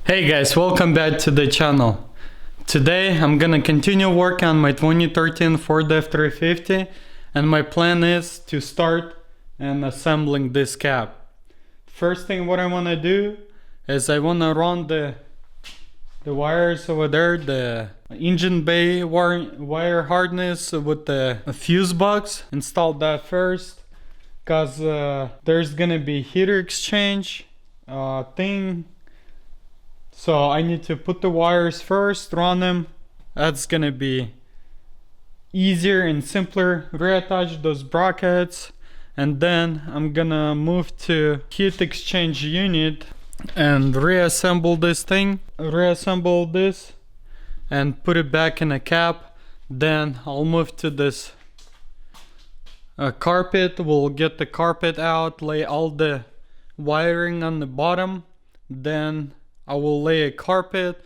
Hey guys, welcome back to the channel. Today I'm gonna continue work on my 2013 Ford F-350 and my plan is to start and assembling this cab. First thing what I wanna do is I wanna run the wires over there, the engine bay wire harness with the fuse box. Install that first because there's gonna be heater exchange thing. So I need to put the wires first, run them. That's gonna be easier and simpler. Reattach those brackets, and then I'm gonna move to heat exchange unit and reassemble this thing. Reassemble this and put it back in a cab. Then I'll move to this carpet. We'll get the carpet out, lay all the wiring on the bottom. Then I will lay a carpet,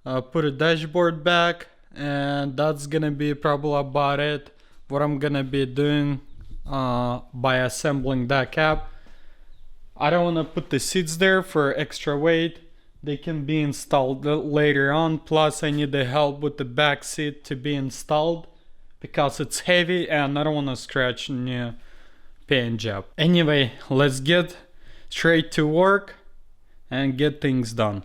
put a dashboard back, and that's gonna be probably about it. What I'm gonna be doing by assembling that cab. I don't wanna put the seats there for extra weight. They can be installed later on. Plus I need the help with the back seat to be installed because it's heavy and I don't wanna scratch new paint job. Anyway, let's get straight to work and get things done.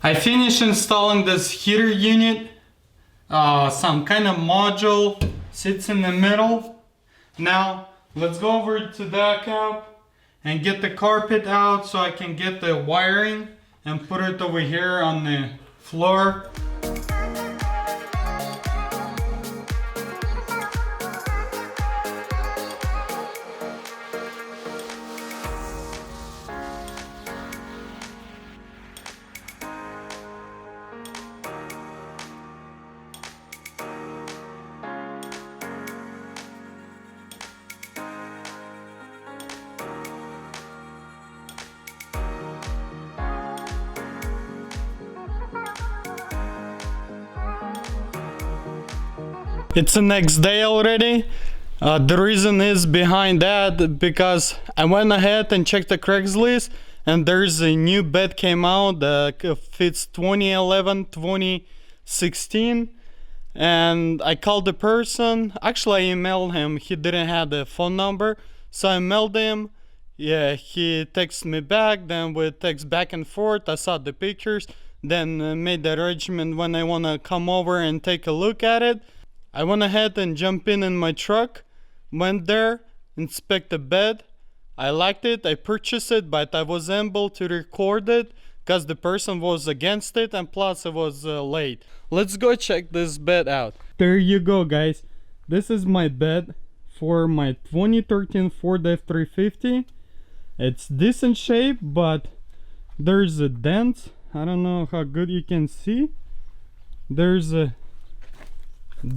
I finished installing this heater unit. Some kind of module sits in the middle. Now let's go over to that cab and get the carpet out so I can get the wiring and put it over here on the floor. It's the next day already. The reason is behind that because I went ahead and checked the Craigslist and there's a new bed came out that fits 2011 2016, and I called the person. Actually I emailed him. He didn't have the phone number, so I emailed him. Yeah, he texted me back, then we text back and forth. I saw the pictures, then made the arrangement when I want to come over and take a look at it. I went ahead and jumped in my truck, went there, inspect the bed. I liked it, I purchased it, but I was able to record it because the person was against it and plus it was late. Let's go check this bed out. There you go guys. This is my bed for my 2013 Ford F-350. It's decent shape, but there's a dent. I don't know how good you can see. There's a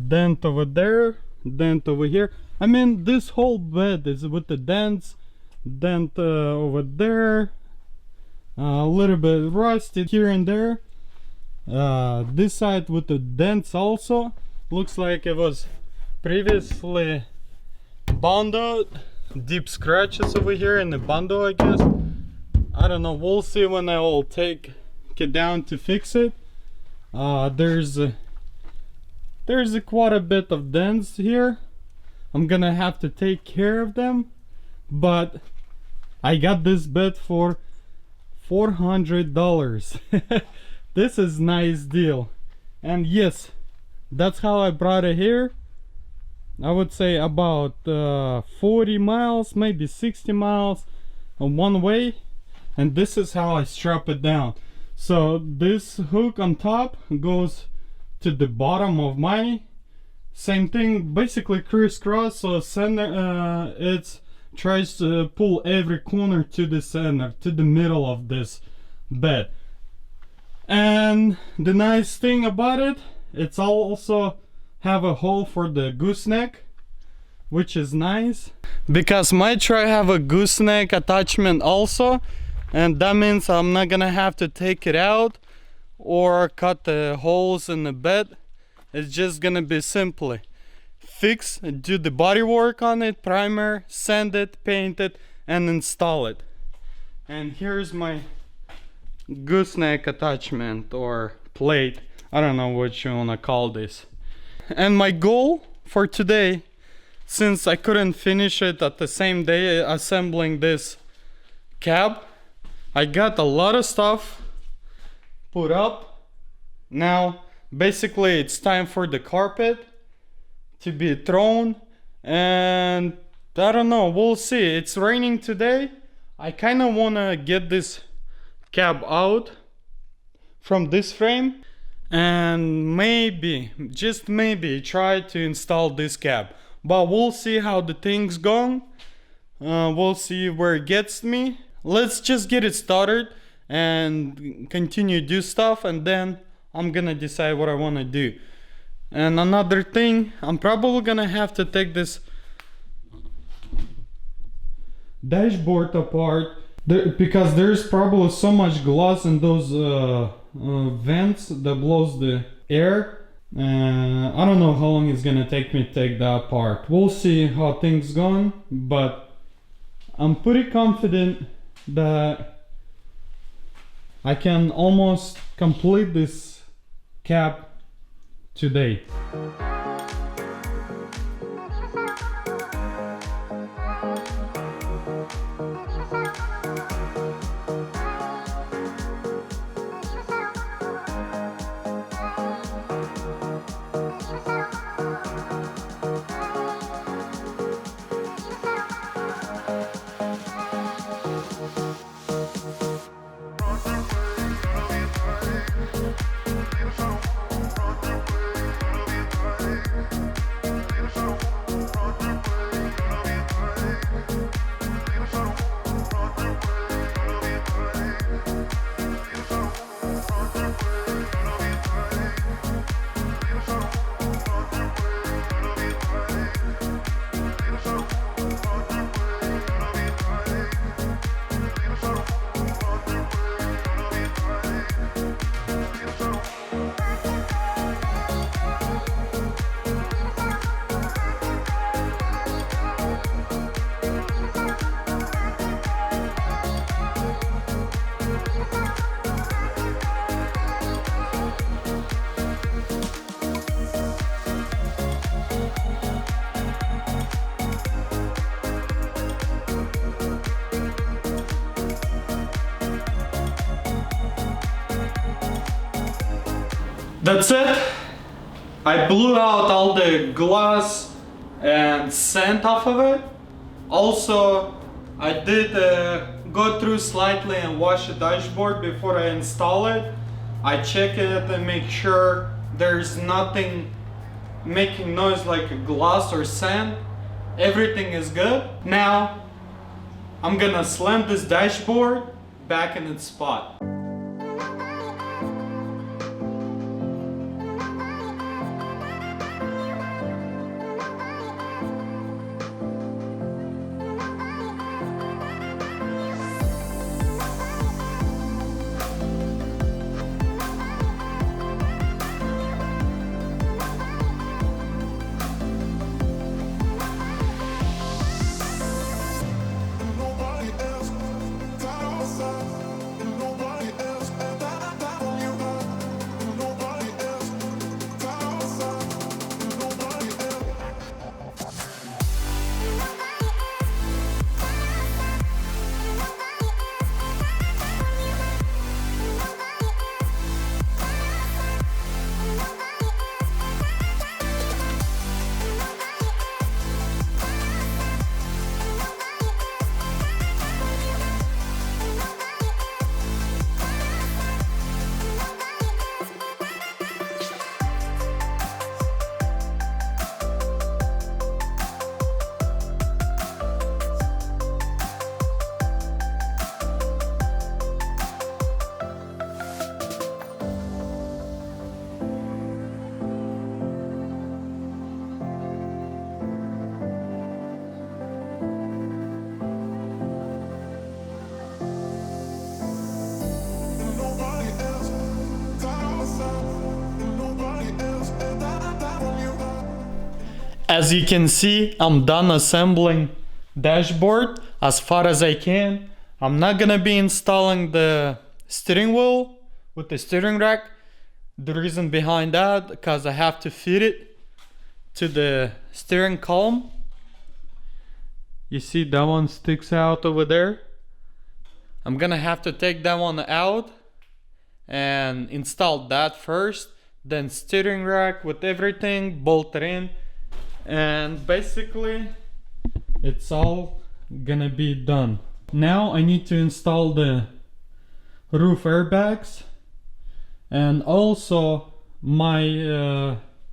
dent over there, dent over here. I mean, this whole bed is with the dents, dent over there, a little bit rusted here and there. This side with the dents also looks like it was previously bondo. Deep scratches over here in the bondo, I guess. I don't know, we'll see when I will take it down to fix it. There's quite a bit of dents here. I'm gonna have to take care of them, but I got this bed for $400. This is nice deal. And yes, that's how I brought it here. I would say about 40 miles, maybe 60 miles one way. And this is how I strap it down. So this hook on top goes to the bottom of my, same thing, basically crisscross. So center, it tries to pull every corner to the center, to the middle of this bed. And the nice thing about it, it's also have a hole for the gooseneck, which is nice because my try have a gooseneck attachment also, and that means I'm not gonna have to take it out or cut the holes in the bed. It's just gonna be simply fix, do the body work on it, primer, sand it, paint it, and install it. And here's my gooseneck attachment or plate, I don't know what you wanna call this. And my goal for today, since I couldn't finish it at the same day assembling this cab, I got a lot of stuff put up. Now basically it's time for the carpet to be thrown, and I don't know, we'll see. It's raining today. I kind of want to get this cab out from this frame and maybe, just maybe, try to install this cab. But we'll see how the thing's going. We'll see where it gets me. Let's just get it started and continue do stuff, and then I'm gonna decide what I want to do. And another thing, I'm probably gonna have to take this dashboard apart because there's probably so much glass in those vents that blows the air. I don't know how long it's gonna take me to take that apart. We'll see how things going, but I'm pretty confident that I can almost complete this cab today. That's it. I blew out all the glass and sand off of it. Also, I did go through slightly and wash the dashboard before I install it. I check it and make sure there's nothing making noise like a glass or sand. Everything is good. Now, I'm gonna slam this dashboard back in its spot. As you can see, I'm done assembling dashboard as far as I can. I'm not gonna be installing the steering wheel with the steering rack. The reason behind that, because I have to fit it to the steering column. You see that one sticks out over there. I'm gonna have to take that one out and install that first, then steering rack with everything bolted in, and basically it's all gonna be done. Now I need to install the roof airbags, and also my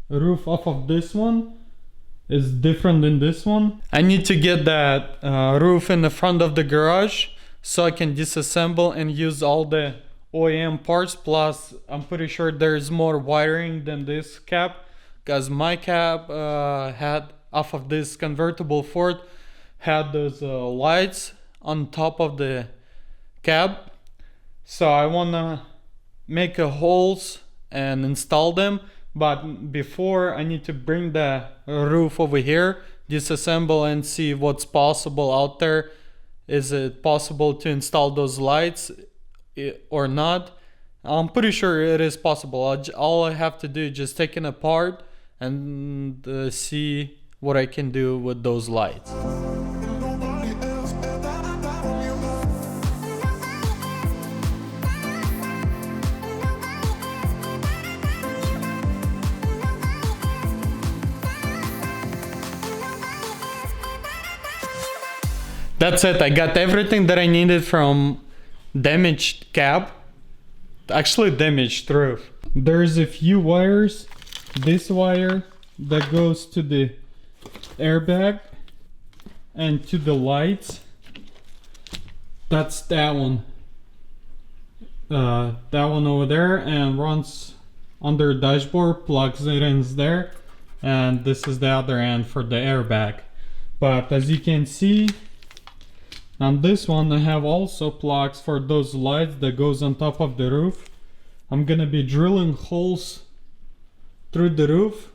roof off of this one is different than this one. I need to get that roof in the front of the garage so I can disassemble and use all the OEM parts. Plus I'm pretty sure there's more wiring than this cab, because my cab had, off of this convertible Ford, had those lights on top of the cab. So I wanna make a holes and install them, but before I need to bring the roof over here, disassemble and see what's possible out there. Is it possible to install those lights or not? I'm pretty sure it is possible. All I have to do is just take it apart and see what I can do with those lights. That's it. I got everything that I needed from damaged cab. Actually damaged roof. There's a few wires. This wire that goes to the airbag and to the lights. That's that one. That one over there, and runs under the dashboard, plugs it in there. And this is the other end for the airbag. But as you can see, on this one I have also plugs for those lights that goes on top of the roof. I'm gonna be drilling holes through the roof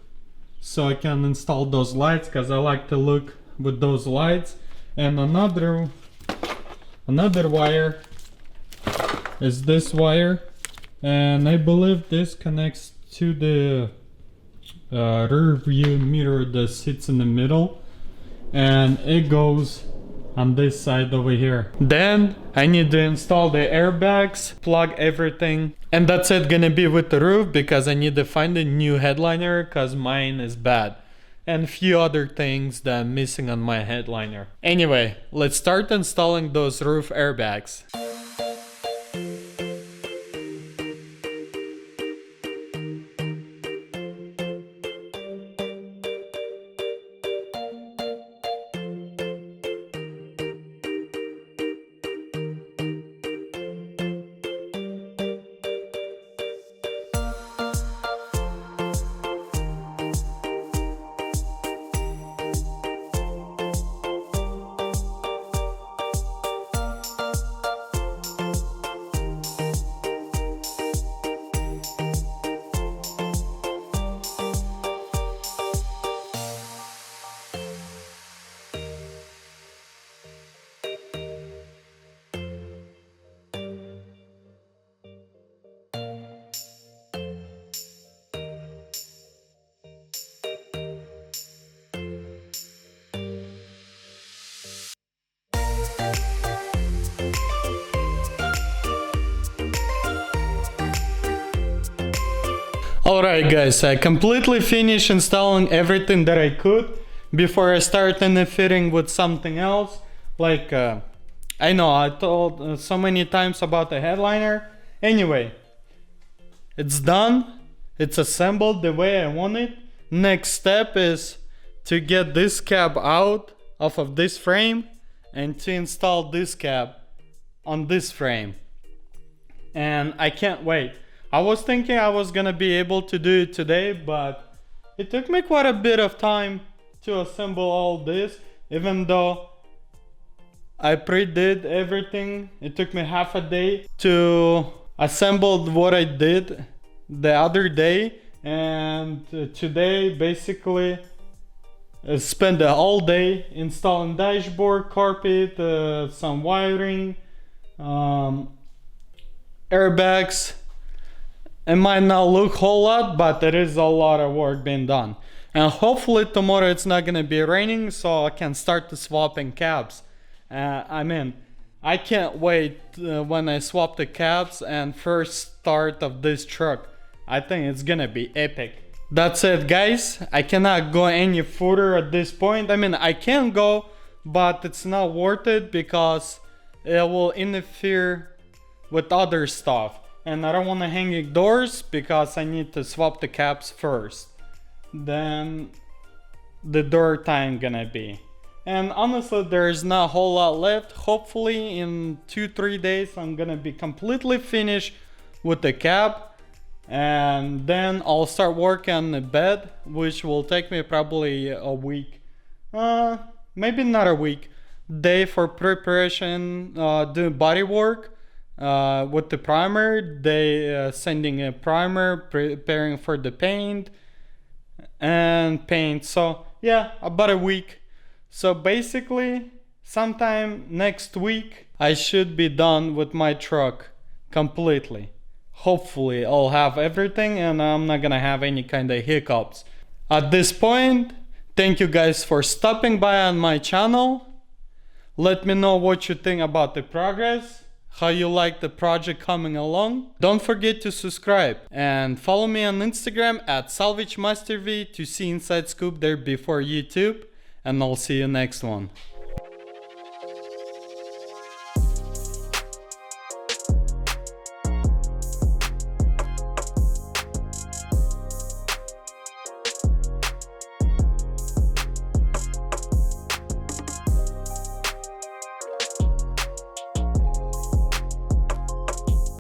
so I can install those lights, because I like to look with those lights. And another wire is this wire, and I believe this connects to the rear view mirror that sits in the middle, and it goes on this side over here. Then I need to install the airbags, plug everything, and that's it gonna be with the roof, because I need to find a new headliner because mine is bad, and a few other things that I'm missing on my headliner. Anyway, let's start installing those roof airbags. Alright guys, I completely finished installing everything that I could before I start fitting with something else. Like, I know I told so many times about the headliner. Anyway, it's done. It's assembled the way I want it. Next step is to get this cab out off of this frame and to install this cab on this frame. And I can't wait. I was thinking I was gonna be able to do it today, but it took me quite a bit of time to assemble all this. Even though I pre-did everything, it took me half a day to assemble what I did the other day. And today basically spend the whole day installing dashboard, carpet, some wiring, airbags. It might not look a whole lot, but there is a lot of work being done. And hopefully tomorrow it's not gonna be raining, so I can start to swapping cabs. I can't wait when I swap the cabs and first start of this truck. I think it's gonna be epic. That's it, guys. I cannot go any further at this point. I can go, but it's not worth it because it will interfere with other stuff. And I don't want to hang it doors because I need to swap the caps first. Then the door time gonna be. And honestly, there's not a whole lot left. Hopefully in 2-3 days I'm gonna be completely finished with the cab. And then I'll start working on the bed, which will take me probably a week. Maybe not a week. Day for preparation, doing body work. With the primer, they sending a primer, preparing for the paint and paint. So yeah, about a week. So basically, sometime next week, I should be done with my truck completely. Hopefully I'll have everything and I'm not gonna have any kind of hiccups. At this point, thank you guys for stopping by on my channel. Let me know what you think about the progress, how you like the project coming along. Don't forget to subscribe and follow me on Instagram at SalvageMasterV to see inside scoop there before YouTube. And I'll see you next one.